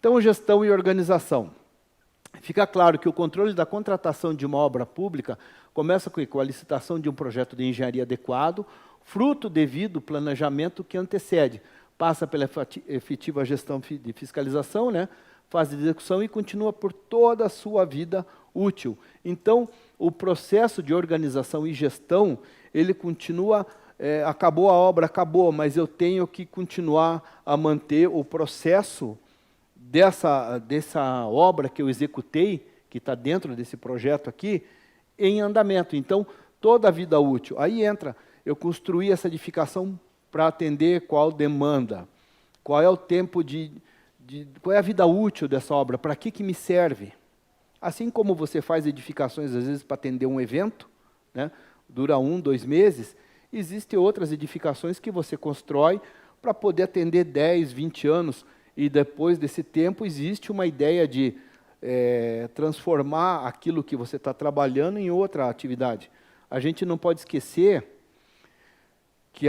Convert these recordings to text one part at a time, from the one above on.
Então, gestão e organização. Fica claro que o controle da contratação de uma obra pública começa com a licitação de um projeto de engenharia adequado, fruto devido ao planejamento que antecede. Passa pela efetiva gestão de fiscalização, né, fase de execução e continua por toda a sua vida útil. Então, o processo de organização e gestão, ele continua, acabou a obra, acabou, mas eu tenho que continuar a manter o processo dessa obra que eu executei, que está dentro desse projeto aqui, em andamento. Então, toda a vida útil. Aí entra, eu construí essa edificação para atender qual demanda, qual é o tempo qual é a vida útil dessa obra, para que me serve. Assim como você faz edificações, às vezes, para atender um evento, né, dura 1, 2 meses, existem outras edificações que você constrói para poder atender 10, 20 anos, e depois desse tempo existe uma ideia de transformar aquilo que você está trabalhando em outra atividade. A gente não pode esquecer que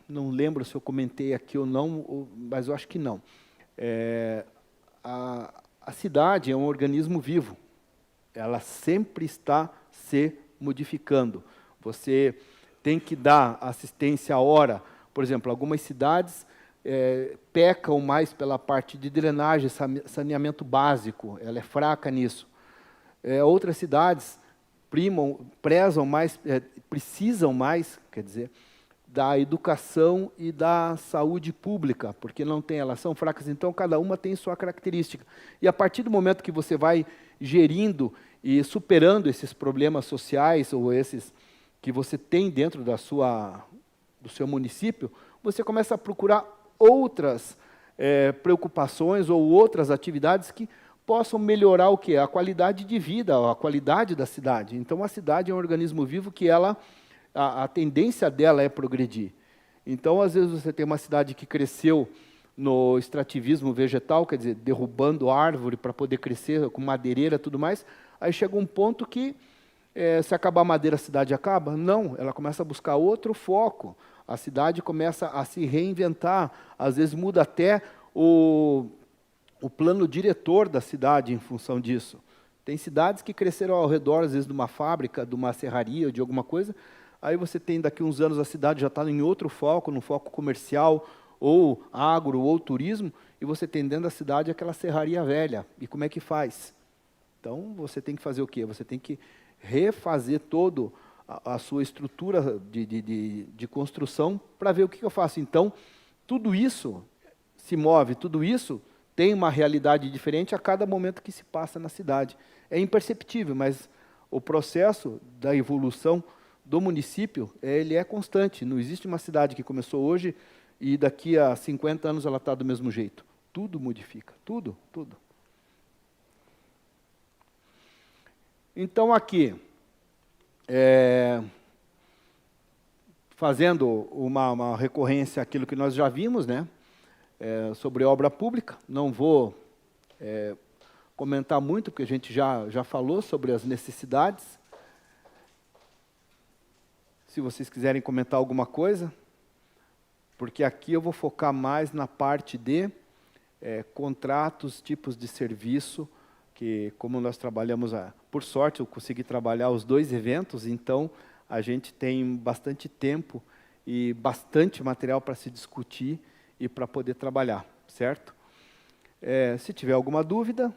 não lembro se eu comentei aqui ou não, mas eu acho que não. A cidade é um organismo vivo. Ela sempre está se modificando. Você tem que dar assistência à hora. Por exemplo, algumas cidades pecam mais pela parte de drenagem, saneamento básico, ela é fraca nisso. Outras cidades prezam mais, precisam mais, quer dizer, da educação e da saúde pública, porque não tem, elas são fracas, então cada uma tem sua característica. E a partir do momento que você vai gerindo e superando esses problemas sociais, ou esses que você tem dentro do seu município, você começa a procurar outras preocupações ou outras atividades que possam melhorar o quê? A qualidade de vida, a qualidade da cidade. Então, a cidade é um organismo vivo que a tendência dela é progredir. Então, às vezes, você tem uma cidade que cresceu no extrativismo vegetal, quer dizer, derrubando árvore para poder crescer, com madeireira e tudo mais, aí chega um ponto que, se acabar a madeira, a cidade acaba? Não, ela começa a buscar outro foco. A cidade começa a se reinventar, às vezes muda até o plano diretor da cidade em função disso. Tem cidades que cresceram ao redor, às vezes, de uma fábrica, de uma serraria ou de alguma coisa, aí você tem, daqui a uns anos, a cidade já está em outro foco, no foco comercial, ou agro, ou turismo, e você tem dentro da cidade aquela serraria velha. E como é que faz? Então, você tem que fazer o quê? Você tem que refazer todo a sua estrutura de construção para ver o que eu faço. Então, tudo isso se move, tudo isso tem uma realidade diferente a cada momento que se passa na cidade. É imperceptível, mas o processo da evolução do município, ele é constante. Não existe uma cidade que começou hoje e daqui a 50 anos ela está do mesmo jeito. Tudo modifica, tudo, tudo. Então, aqui, fazendo uma recorrência àquilo que nós já vimos, né, sobre obra pública, não vou comentar muito, porque a gente já falou sobre as necessidades. Se vocês quiserem comentar alguma coisa, porque aqui eu vou focar mais na parte de contratos, tipos de serviço, que como nós trabalhamos, por sorte eu consegui trabalhar os 2 eventos, então a gente tem bastante tempo e bastante material para se discutir e para poder trabalhar, certo? Se tiver alguma dúvida,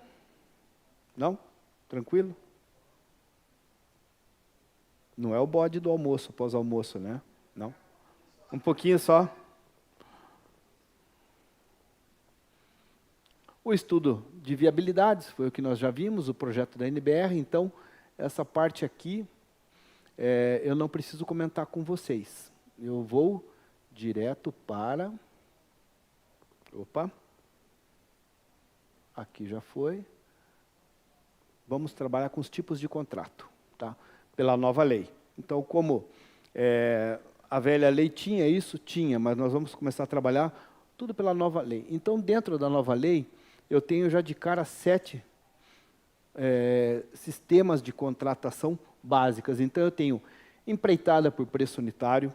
não? Tranquilo? Não é o bode do almoço, pós-almoço, né? Não? Um pouquinho só. O estudo de viabilidades, foi o que nós já vimos, o projeto da NBR, então, essa parte aqui, eu não preciso comentar com vocês. Eu vou direto para... Opa! Aqui já foi. Vamos trabalhar com os tipos de contrato, tá? Pela nova lei. Então, como a velha lei tinha isso? Tinha, mas nós vamos começar a trabalhar tudo pela nova lei. Então, dentro da nova lei, eu tenho já de cara 7 sistemas de contratação básicas. Então, eu tenho empreitada por preço unitário,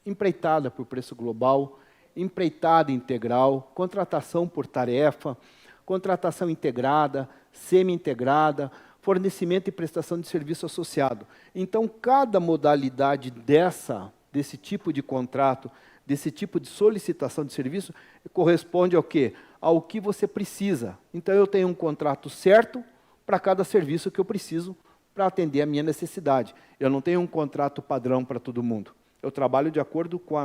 empreitada por preço global, empreitada integral, contratação por tarefa, contratação integrada, semi-integrada, fornecimento e prestação de serviço associado. Então, cada modalidade desse tipo de contrato, desse tipo de solicitação de serviço, corresponde ao quê? Ao que você precisa. Então, eu tenho um contrato certo para cada serviço que eu preciso para atender a minha necessidade. Eu não tenho um contrato padrão para todo mundo. Eu trabalho de acordo com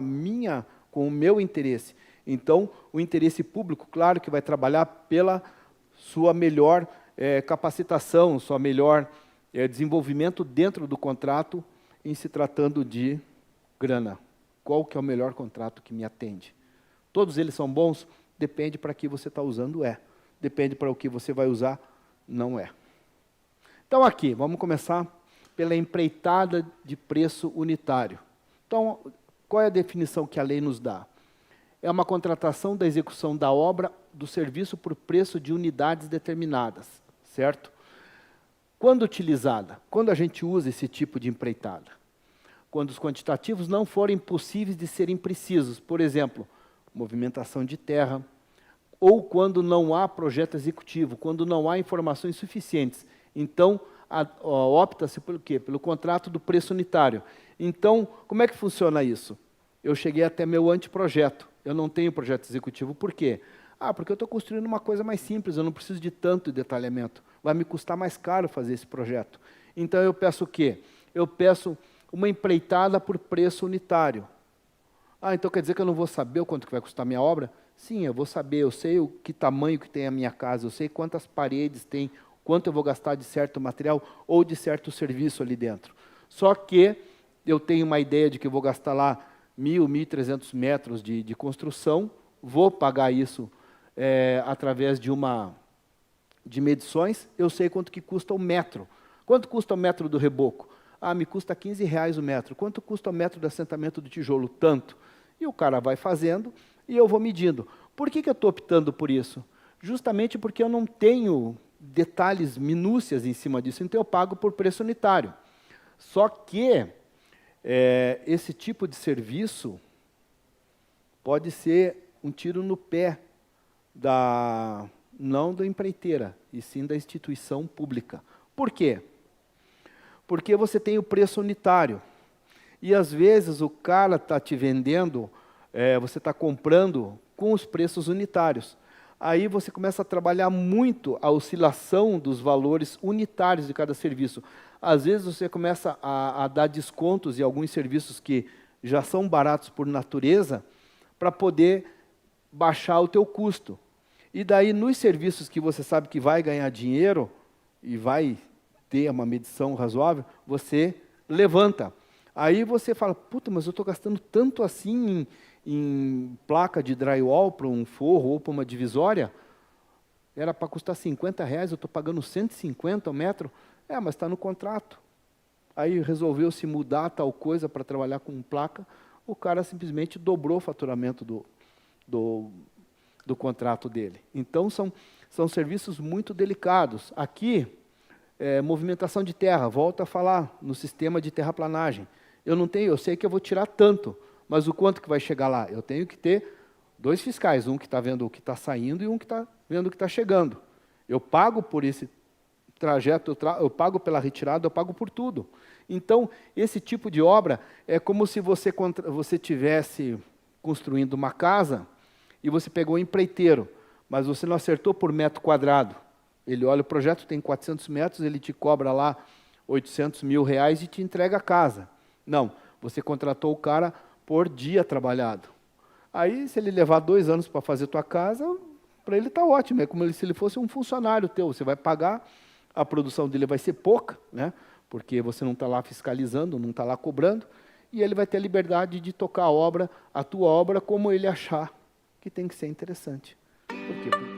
com o meu interesse. Então, o interesse público, claro que vai trabalhar pela sua melhor capacitação, sua melhor desenvolvimento dentro do contrato, em se tratando de grana. Qual que é o melhor contrato que me atende? Todos eles são bons? Depende para que você está usando, Depende para o que você vai usar, não é. Então, aqui, vamos começar pela empreitada de preço unitário. Então, qual é a definição que a lei nos dá? É uma contratação da execução da obra, do serviço por preço de unidades determinadas, certo? Quando utilizada? Quando a gente usa esse tipo de empreitada? Quando os quantitativos não forem possíveis de serem precisos, por exemplo, movimentação de terra, ou quando não há projeto executivo, quando não há informações suficientes. Então, opta-se pelo quê? Pelo contrato do preço unitário. Então, como é que funciona isso? Eu cheguei até meu anteprojeto. Eu não tenho projeto executivo. Por quê? Porque eu estou construindo uma coisa mais simples, eu não preciso de tanto detalhamento. Vai me custar mais caro fazer esse projeto. Então, eu peço o quê? Eu peço uma empreitada por preço unitário. Então quer dizer que eu não vou saber o quanto que vai custar a minha obra? Sim, eu vou saber, eu sei o que tamanho que tem a minha casa, eu sei quantas paredes tem, quanto eu vou gastar de certo material ou de certo serviço ali dentro. Só que eu tenho uma ideia de que eu vou gastar lá 1.000, 1.300 metros de construção, vou pagar isso através de medições, eu sei quanto que custa o metro. Quanto custa o metro do reboco? Me custa R$15 o metro. Quanto custa o metro de assentamento do tijolo? Tanto. E o cara vai fazendo e eu vou medindo. Por que eu estou optando por isso? Justamente porque eu não tenho detalhes, minúcias em cima disso, então eu pago por preço unitário. Só que esse tipo de serviço pode ser um tiro no pé não da empreiteira, e sim da instituição pública. Por quê? Porque você tem o preço unitário. E, às vezes, o cara está te vendendo, você está comprando com os preços unitários. Aí você começa a trabalhar muito a oscilação dos valores unitários de cada serviço. Às vezes, você começa a dar descontos em alguns serviços que já são baratos por natureza, para poder baixar o teu custo. E daí, nos serviços que você sabe que vai ganhar dinheiro, e vai ter uma medição razoável, você levanta. Aí você fala, puta, mas eu estou gastando tanto assim em placa de drywall para um forro ou para uma divisória, era para custar R$50, eu estou pagando 150 o metro, mas está no contrato. Aí resolveu-se mudar tal coisa para trabalhar com placa, o cara simplesmente dobrou o faturamento do contrato dele. Então, são serviços muito delicados. Aqui, movimentação de terra, volto a falar no sistema de terraplanagem. Eu sei que eu vou tirar tanto, mas o quanto que vai chegar lá? Eu tenho que ter 2 fiscais, um que está vendo o que está saindo e um que está vendo o que está chegando. Eu pago por esse trajeto, eu pago pela retirada, eu pago por tudo. Então, esse tipo de obra é como se você estivesse construindo uma casa e você pegou um empreiteiro, mas você não acertou por metro quadrado. Ele olha, o projeto tem 400 metros, ele te cobra lá R$800 mil e te entrega a casa. Não, você contratou o cara por dia trabalhado. Aí, se ele levar 2 anos para fazer a tua casa, para ele está ótimo, é como se ele fosse um funcionário teu. Você vai pagar, a produção dele vai ser pouca, porque você não está lá fiscalizando, não está lá cobrando, e ele vai ter a liberdade de tocar a tua obra, como ele achar que tem que ser interessante. Por quê?